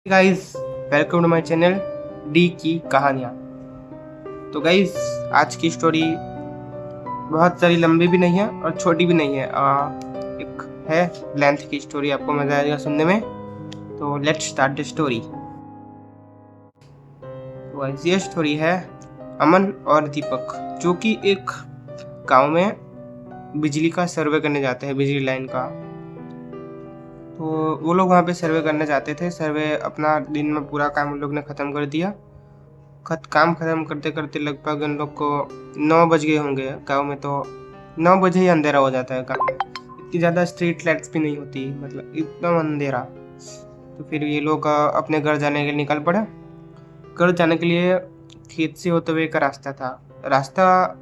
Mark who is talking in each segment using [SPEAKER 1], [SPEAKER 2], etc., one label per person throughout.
[SPEAKER 1] Guys, welcome to my channel D की कहानियाँ। तो गाइस, आज की स्टोरी बहुत सारी लंबी भी नहीं है और छोटी भी नहीं है। एक है लेंथ की स्टोरी, आपको मजा आएगा सुनने में। तो लेट्स स्टार्ट द स्टोरी। तो गाइस, ये स्टोरी है अमन और दीपक, जो कि एक गांव में बिजली का सर्वे करने जाते हैं, बिजली लाइन का। तो वो लोग वहाँ पे सर्वे करने जाते थे। सर्वे अपना दिन में पूरा काम उन लोग ने ख़त्म कर दिया। काम ख़त्म करते करते लगभग उन लोग को 9 बज गए होंगे। गांव में तो 9 बजे ही अंधेरा हो जाता है गाँव में। इतनी ज़्यादा स्ट्रीट लाइट्स भी नहीं होती, मतलब एकदम अंधेरा। तो फिर ये लोग अपने घर जाने के लिए निकल पड़े। घर जाने के लिए खेत से होते हुए एक रास्ता था। रास्ता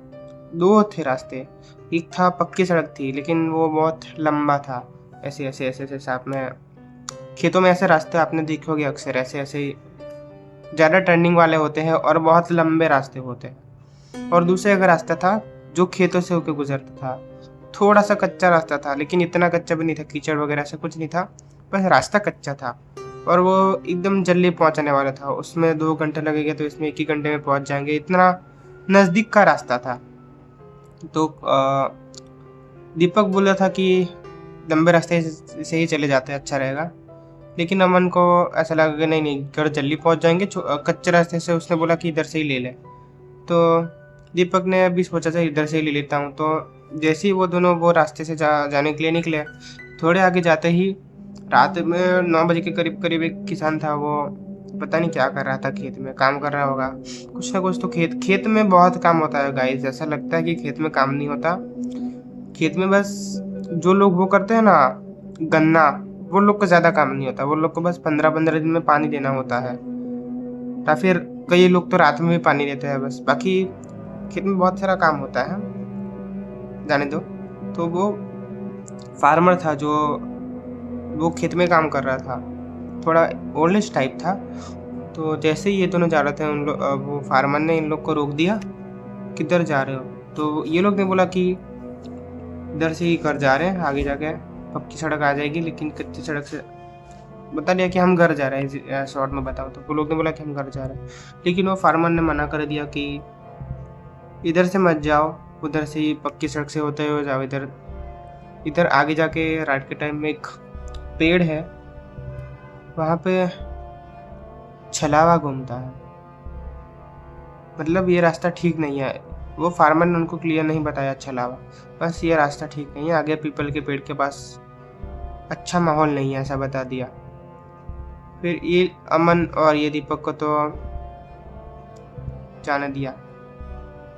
[SPEAKER 1] 2 थे रास्ते। एक था पक्की सड़क थी, लेकिन वो बहुत लंबा था। ऐसे ऐसे ऐसे ऐसे साथ में खेतों में ऐसे रास्ते आपने देखे होंगे अक्सर, ऐसे ऐसे ज़्यादा टर्निंग वाले होते हैं और बहुत लंबे रास्ते होते हैं। और दूसरा एक रास्ता था जो खेतों से होकर गुजरता था। थोड़ा सा कच्चा रास्ता था, लेकिन इतना कच्चा भी नहीं था, कीचड़ वगैरह से कुछ नहीं था, बस रास्ता कच्चा था। और वो एकदम जल्दी पहुंचने वाला था। उसमें 2 घंटे लगेंगे तो इसमें 1 ही घंटे में पहुंच जाएंगे, इतना नज़दीक का रास्ता था। तो दीपक बोला था कि लंबे रास्ते से ही चले जाते अच्छा रहेगा, लेकिन अमन को ऐसा लगा कि नहीं घर जल्दी पहुंच जाएंगे। कच्चे रास्ते से उसने बोला कि इधर से ही ले ले। तो दीपक ने अभी सोचा था इधर से ही ले लेता हूँ। तो जैसे ही वो दोनों वो रास्ते से जाने के लिए निकले, थोड़े आगे जाते ही रात में 9 बजे के करीब करीब एक किसान था। वो पता नहीं क्या कर रहा था, खेत में काम कर रहा होगा कुछ ना कुछ। तो खेत में बहुत काम होता है गाइस, ऐसा लगता है कि खेत में काम नहीं होता। खेत में बस जो लोग वो करते हैं ना, गन्ना, वो लोग को ज़्यादा काम नहीं होता। वो लोग को बस 15-15 दिन में पानी देना होता है, या फिर कई लोग तो रात में भी पानी देते हैं बस। बाकी खेत में बहुत सारा काम होता है, जाने दो। तो वो फार्मर था जो वो खेत में काम कर रहा था, थोड़ा ओल्ड एज टाइप था। तो जैसे ही ये दोनों जा रहे थे, वो फार्मर ने इन लोग को रोक दिया, किधर जा रहे हो? तो ये लोग ने बोला कि इधर से ही घर जा रहे हैं, आगे जाके पक्की सड़क आ जाएगी, लेकिन कच्ची सड़क से बता दिया कि हम घर जा रहे हैं। शॉर्ट में बताओ तो वो लोग ने बोला कि हम घर जा रहे हैं, लेकिन वो फार्मर ने मना कर दिया कि इधर से मत जाओ, उधर से ही पक्की सड़क से होते हुए जाओ। इधर इधर आगे जाके रात के टाइम में एक पेड़ है, वहाँ पे छलावा घूमता है, मतलब ये रास्ता ठीक नहीं है। वो फार्मर ने उनको क्लियर नहीं बताया छलावा, बस ये रास्ता ठीक नहीं है, आगे पीपल के पेड़ के पास अच्छा माहौल नहीं है, ऐसा बता दिया। फिर ये अमन और ये दीपक को तो जाने दिया,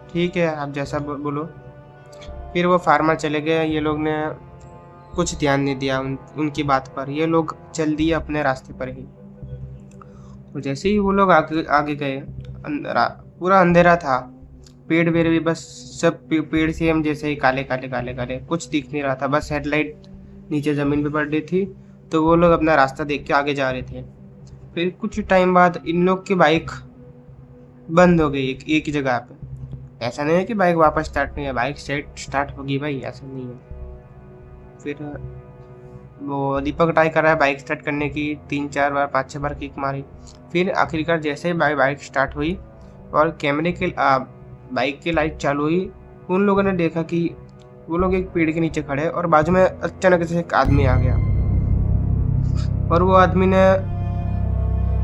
[SPEAKER 1] ठीक है आप जैसा बोलो। फिर वो फार्मर चले गए। ये लोग ने कुछ ध्यान नहीं दिया उनकी बात पर। ये लोग चल दिए अपने रास्ते पर ही। तो जैसे ही वो लोग आगे गए, पूरा अंधेरा था। पेड़ वेड़ भी बस सब पेड़ से हम जैसे ही काले काले काले काले, कुछ दिख नहीं रहा था, बस हेडलाइट नीचे ज़मीन पे पड़ रही थी। तो वो लोग अपना रास्ता देख के आगे जा रहे थे। फिर कुछ टाइम बाद इन लोग की बाइक बंद हो गई एक ही जगह पे। ऐसा नहीं है कि बाइक वापस स्टार्ट नहीं है, बाइक स्टार्ट होगी भाई, ऐसा नहीं है। फिर वो दीपक ट्राई कर रहा है बाइक स्टार्ट करने की, 3-4 बार 5-6 बार किक मारी। फिर आखिरकार जैसे ही बाइक स्टार्ट हुई और कैमरे के बाइक की लाइट चालू हुई, उन लोगों ने देखा कि वो लोग एक पेड़ के नीचे खड़े और बाजू में अचानक से एक आदमी आ गया। और वो आदमी ने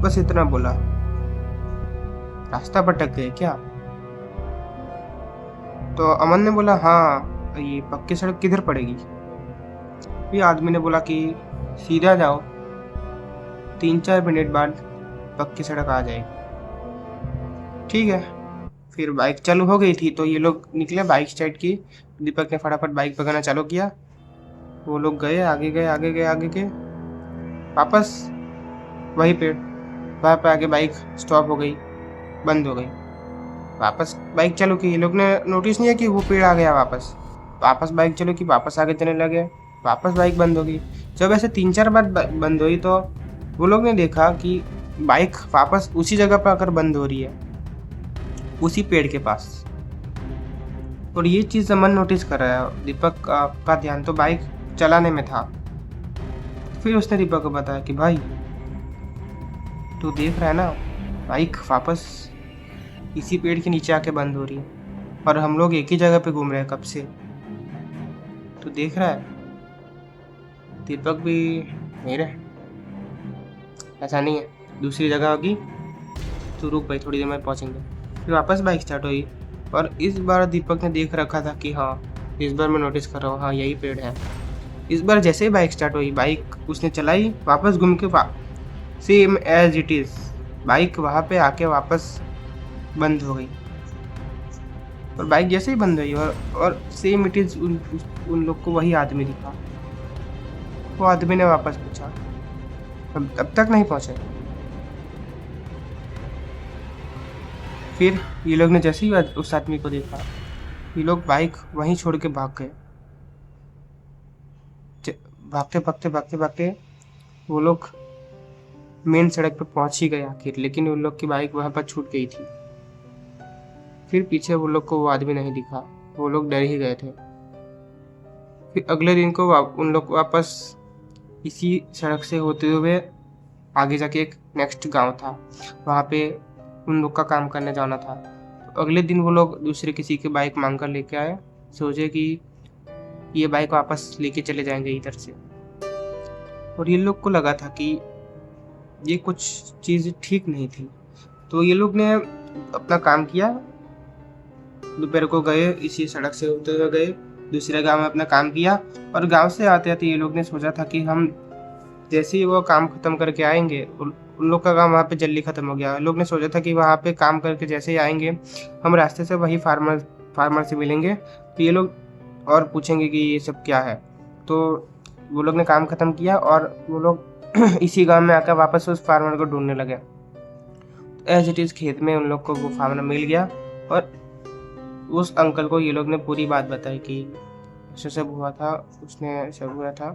[SPEAKER 1] बस इतना बोला, रास्ता भटक गए क्या? तो अमन ने बोला हाँ, ये पक्की सड़क किधर पड़ेगी? फिर आदमी ने बोला कि सीधा जाओ, 3-4 मिनट बाद पक्की सड़क आ जाएगी। ठीक है। फिर बाइक चालू हो गई थी, तो ये लोग निकले, बाइक स्टार्ट की। दीपक ने फटाफट बाइक भगाना चालू किया। वो लोग गए, आगे गए आगे गए आगे गए, वापस वही पेड़। वहाँ पे आगे बाइक स्टॉप हो गई, बंद हो गई। वापस बाइक चालू की। ये लोग ने नोटिस नहीं किया कि वो पेड़ आ गया वापस। वापस बाइक चालू की, वापस आगे चलने लगे, वापस बाइक बंद हो गई। जब ऐसे 3-4 बार बंद हुई, तो वो लोग ने देखा कि बाइक वापस उसी जगह पर आकर बंद हो रही है, उसी पेड़ के पास। और ये चीज़ अमन नोटिस कर रहा है। दीपक का ध्यान तो बाइक चलाने में था। फिर उसने दीपक को बताया कि भाई तो देख रहा है ना, बाइक वापस इसी पेड़ के नीचे आके बंद हो रही है और हम लोग एक ही जगह पे घूम रहे हैं कब से। तो देख रहा है दीपक भी नहीं रहे, ऐसा नहीं है, दूसरी जगह होगी। तो रुक भाई, थोड़ी देर में पहुंचेंगे। फिर वापस बाइक स्टार्ट हुई और इस बार दीपक ने देख रखा था कि हाँ, इस बार मैं नोटिस कर रहा हूँ, हाँ यही पेड़ है। इस बार जैसे ही बाइक स्टार्ट हुई, बाइक उसने चलाई, वापस घूम के same as it is bike वहाँ पे आके वापस बंद हो गई। और बाइक जैसे ही बंद हुई और सेम इट इज़ उन लोग को वही आदमी दिखा। वो आदमी ने वापस पूछा, अब तक नहीं पहुँचे। फिर ये लोग ने जैसे ही उस आदमी को देखा, ये लोग बाइक वहीं छोड़ के भाग गए। भागते भागते भागते भागते वो लोग मेन सड़क पे पहुंच ही गए आखिर, लेकिन उन लोग की बाइक वहां पर छूट गई थी। फिर पीछे वो लोग को वो आदमी नहीं दिखा, वो लोग डर ही गए थे। फिर अगले दिन को उन लोग वापस इसी सड़क से होते हुए आगे जाके एक नेक्स्ट गांव था, वहाँ पे उन लोग का काम करने जाना था। तो अगले दिन वो लोग दूसरे किसी की बाइक मांग कर लेके आए, सोचे कि ये बाइक वापस लेके चले जाएंगे इधर से। और ये लोग को लगा था कि ये कुछ चीज़ ठीक नहीं थी, तो ये लोग ने अपना काम किया। दोपहर को गए, इसी सड़क से होते हुए गए, दूसरे गांव में अपना काम किया। और गांव से आते आते ये लोग ने सोचा था कि हम जैसे ही वो काम खत्म करके आएंगे, उन लोग का काम वहाँ पे जल्दी खत्म हो गया। लोग ने सोचा था कि वहाँ पे काम करके जैसे ही आएंगे, हम रास्ते से वही फार्मर से मिलेंगे, तो ये लोग और पूछेंगे कि ये सब क्या है। तो वो लोग ने काम खत्म किया और वो लोग इसी गांव में आकर वापस उस फार्मर को ढूंढने लगे। एज इट इज़ खेत में उन लोग को वो फार्मर मिल गया और उस अंकल को ये लोग ने पूरी बात बताई कि ऐसा सब हुआ था, उसने सब हुआ था।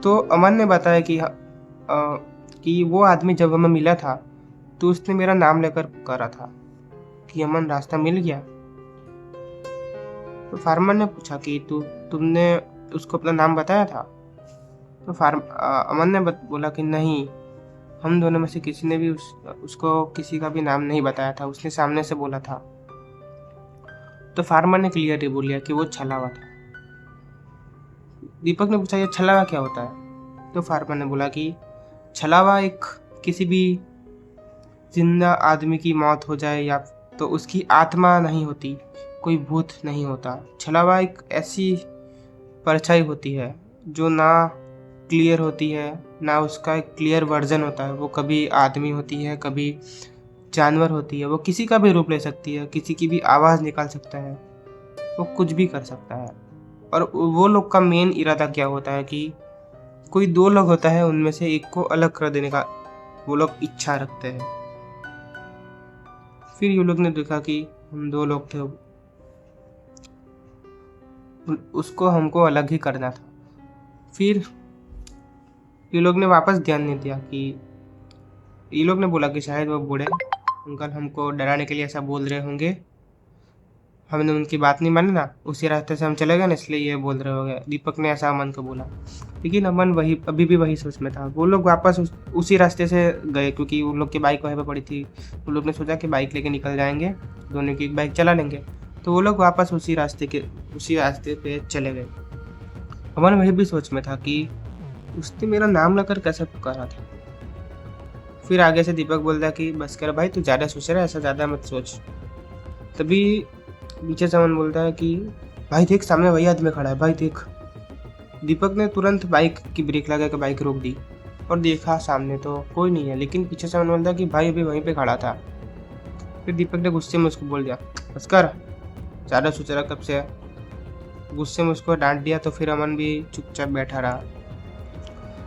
[SPEAKER 1] तो अमन ने बताया कि वो आदमी जब हमें मिला था तो उसने मेरा नाम लेकर पुकारा था कि अमन रास्ता मिल गया। तो फार्मर ने पूछा कि तुमने उसको अपना नाम बताया था? तो अमन ने बोला कि नहीं, हम दोनों में से किसी ने भी उसको किसी का भी नाम नहीं बताया था, उसने सामने से बोला था। तो फार्मर ने क्लियरली बोल दिया कि वो छलावा था। दीपक ने पूछा ये छलावा क्या होता है? तो फार्मर ने बोला कि छलावा एक किसी भी जिंदा आदमी की मौत हो जाए या तो उसकी आत्मा नहीं होती, कोई भूत नहीं होता। छलावा एक ऐसी परछाई होती है जो ना क्लियर होती है, ना उसका एक क्लियर वर्जन होता है। वो कभी आदमी होती है, कभी जानवर होती है, वो किसी का भी रूप ले सकती है, किसी की भी आवाज़ निकाल सकता है, वो कुछ भी कर सकता है। और वो लोग का मेन इरादा क्या होता है कि कोई दो लोग होता है, उनमें से एक को अलग कर देने का वो लोग इच्छा रखते हैं। फिर ये लोग ने देखा कि हम दो लोग थे, उसको हमको अलग ही करना था। फिर ये लोग ने वापस ध्यान नहीं दिया कि ये लोग ने बोला कि शायद वो बूढ़े अंकल हमको डराने के लिए ऐसा बोल रहे होंगे, हमने उनकी बात नहीं मानी ना, उसी रास्ते से हम चले गए ना, इसलिए ये बोल रहे होंगे। दीपक ने ऐसा अमन को बोला, लेकिन अमन अभी भी वही सोच में था। वो लोग वापस उसी रास्ते से गए क्योंकि उन लोग की बाइक वहीं पर पड़ी थी। उन लोग ने सोचा कि बाइक लेके निकल जाएंगे, दोनों की बाइक चला लेंगे। तो वो लोग वापस उसी रास्ते पे चले गए। अमन वही भी सोच में था कि उसने मेरा नाम लेकर कैसे पुकारा था। फिर आगे से दीपक बोलता कि बस कर भाई, तू ज़्यादा सोच रहा है, ऐसा ज़्यादा मत सोच। तभी पीछे से अमन बोलता है कि भाई देख, सामने वही आदमी खड़ा है, भाई देख। दीपक ने तुरंत बाइक की ब्रेक लगा के बाइक रोक दी और देखा सामने तो कोई नहीं है, लेकिन पीछे से अमन बोलता है कि भाई अभी वहीं पे खड़ा था। फिर दीपक ने गुस्से में उसको बोल दिया, बस कर, ज़्यादा सोच रहा कब से। गुस्से में उसको डांट दिया। तो फिर अमन भी चुपचाप बैठा रहा।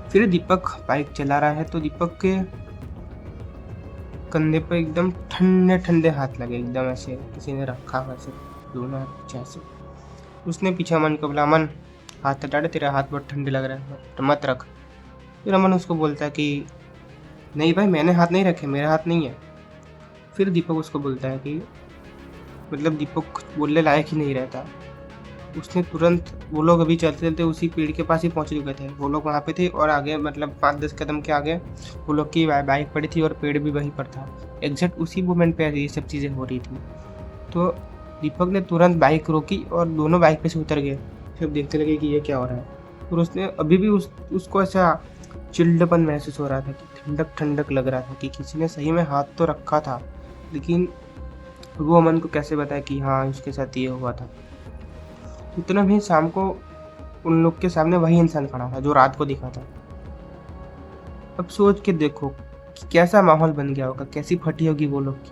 [SPEAKER 1] फिर दीपक बाइक चला रहा है तो दीपक के कंधे पर एकदम ठंडे ठंडे हाथ लगे, एकदम ऐसे किसी ने रखा हुआ, ऐसे दोनों हाथ पीछे ऐसे। उसने पीछे अमन को बोला, अमन हाथ हटा दे, तेरा हाथ बहुत ठंडे लग रहा है, तो मत रख। फिर अमन उसको बोलता है कि नहीं भाई, मैंने हाथ नहीं रखे, मेरा हाथ नहीं है। फिर दीपक उसको बोलता है कि मतलब दीपक बोलने लायक ही नहीं रहता। उसने तुरंत, वो लोग अभी चलते चलते उसी पेड़ के पास ही पहुंच चुके थे, वो लोग वहाँ पे थे और आगे मतलब 5-10 कदम के आगे वो लोग की बाइक पड़ी थी और पेड़ भी वहीं पर था। एग्जैक्ट उसी मोमेंट पे ये सब चीज़ें हो रही थी। तो दीपक ने तुरंत बाइक रोकी और दोनों बाइक पे से उतर गए, फिर देखते लगे कि ये क्या हो रहा है। और उसने अभी भी उसको ऐसा चिल्डपन महसूस हो रहा था कि ठंडक ठंडक लग रहा था कि किसी ने सही में हाथ तो रखा था, लेकिन वो अमन को कैसे बताया कि हाँ उसके साथ ये हुआ था। इतना भी शाम को उन लोग के सामने वही इंसान खड़ा था जो रात को दिखा था। अब सोच के देखो कि कैसा माहौल बन गया होगा, कैसी फटी होगी वो लोग की।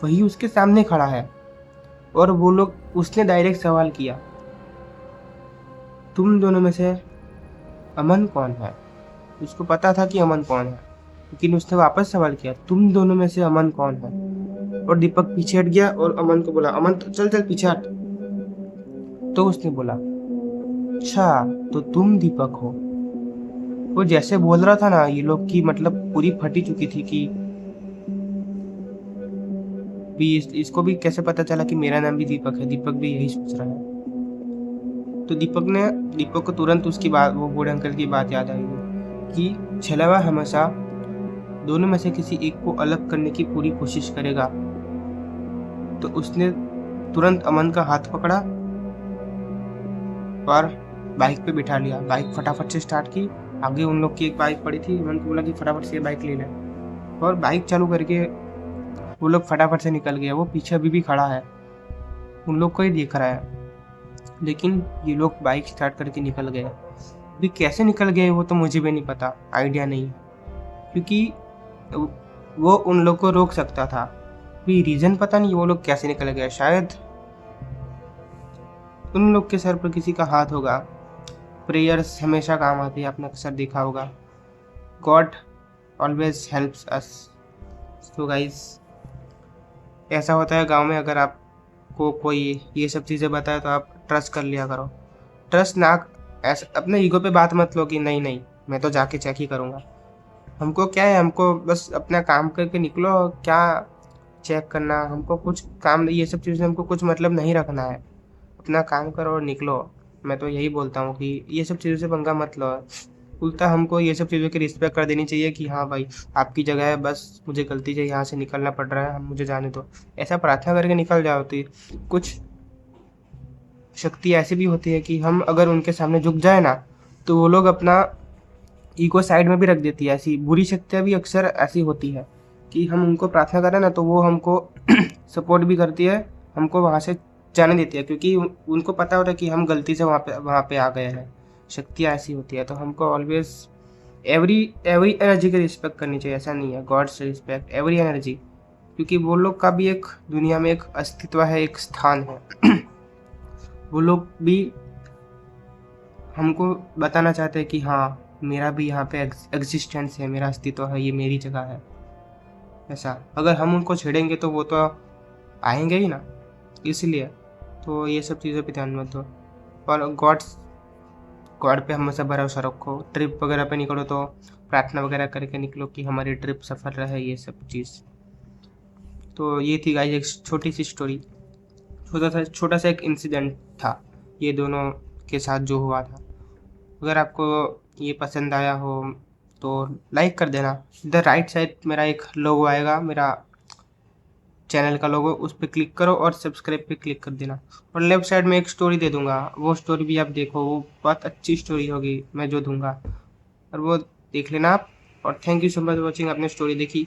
[SPEAKER 1] वही उसके सामने खड़ा है और वो लोग, उसने डायरेक्ट सवाल किया, तुम दोनों में से अमन कौन है। उसको पता था कि अमन कौन है, लेकिन उसने वापस सवाल किया, तुम दोनों में से अमन कौन है। और दीपक पीछे हट गया और अमन को बोला, अमन तो चल चल पीछे हट। तो उसने बोला, अच्छा तो तुम दीपक हो। वो जैसे बोल रहा था ना, ये लोग की मतलब पूरी फटी चुकी थी कि भी इसको भी कैसे पता चला कि मेरा नाम भी दीपक है। दीपक भी यही सोच रहा है। तो दीपक को तुरंत उसकी बात, वो बूढ़े अंकल की बात याद आई कि छलवा हमेशा दोनों में से किसी एक को अलग करने की पूरी कोशिश करेगा। तो उसने तुरंत अमन का हाथ पकड़ा और बाइक पे बिठा लिया। बाइक फटाफट से स्टार्ट की। आगे उन लोग की एक बाइक पड़ी थी, अमन को बोला कि फटाफट से बाइक ले ले, और बाइक चालू करके वो लोग फटाफट से निकल गए। वो पीछे अभी भी खड़ा है, उन लोग को ही देख रहा है, लेकिन ये लोग बाइक स्टार्ट करके निकल गए। अभी कैसे निकल गए वो तो मुझे भी नहीं पता, आइडिया नहीं, क्योंकि वो उन लोग को रोक सकता था। भी रीजन पता नहीं वो लोग कैसे निकल गए। शायद उन लोग के सर पर किसी का हाथ होगा। प्रेयर्स हमेशा काम आती है, आपने अक्सर देखा होगा, गॉड ऑलवेज हेल्प्स अस। तो गाइस, ऐसा होता है गांव में, अगर आपको कोई ये सब चीज़ें बताए तो आप ट्रस्ट कर लिया करो। ट्रस्ट ना, ऐसा अपने ईगो पे बात मत लो कि नहीं नहीं मैं तो जाके चेक ही करूँगा। हमको क्या है, हमको बस अपना काम करके निकलो, क्या चेक करना, हमको कुछ काम, ये सब चीज़ें हमको कुछ मतलब नहीं रखना है। अपना काम करो और निकलो। मैं तो यही बोलता हूँ कि ये सब चीज़ों से पंगा मत लो। उल्टा हमको ये सब चीज़ों की रिस्पेक्ट कर देनी चाहिए कि हाँ भाई आपकी जगह है, बस मुझे गलती से यहाँ से निकलना पड़ रहा है, हम मुझे जाने दो। ऐसा प्रार्थना करके निकल जाओ। तो कुछ शक्ति ऐसी भी होती है कि हम अगर उनके सामने झुक जाए ना, तो वो लोग अपना ईगो साइड में भी रख देती है। ऐसी बुरी शक्तियाँ भी अक्सर ऐसी होती है कि हम उनको प्रार्थना करें ना, तो वो हमको सपोर्ट भी करती है, हमको वहाँ से जाने देती है, क्योंकि उनको पता होता है कि हम गलती से वहाँ पे आ गए हैं। शक्तियाँ ऐसी होती है, तो हमको ऑलवेज एवरी एनर्जी की रिस्पेक्ट करनी चाहिए। ऐसा नहीं है, गॉड से रिस्पेक्ट एवरी एनर्जी, क्योंकि वो लोग का भी एक दुनिया में एक अस्तित्व है, एक स्थान है। वो लोग भी हमको बताना चाहते हैं कि हाँ मेरा भी यहाँ पे एग्जिस्टेंस है, मेरा अस्तित्व है, ये मेरी जगह है। ऐसा अगर हम उनको छेड़ेंगे तो वो तो आएंगे ही ना, इसलिए तो ये सब चीज़ों पे ध्यान मत दो। और गॉड पे हमेशा भरोसा रखो। ट्रिप वगैरह पे निकलो तो प्रार्थना वगैरह करके निकलो कि हमारी ट्रिप सफल रहे, ये सब चीज़। तो ये थी गाइस एक छोटी सी स्टोरी, छोटा सा एक इंसिडेंट था ये दोनों के साथ जो हुआ था। अगर आपको ये पसंद आया हो तो लाइक कर देना। इधर राइट साइड मेरा एक लोगो आएगा, मेरा चैनल का लोगो, उस पर क्लिक करो और सब्सक्राइब पे क्लिक कर देना। और लेफ्ट साइड में एक स्टोरी दे दूंगा, वो स्टोरी भी आप देखो, वो बहुत अच्छी स्टोरी होगी मैं जो दूंगा, और वो देख लेना आप। और thank you so much watching, आपने स्टोरी देखी।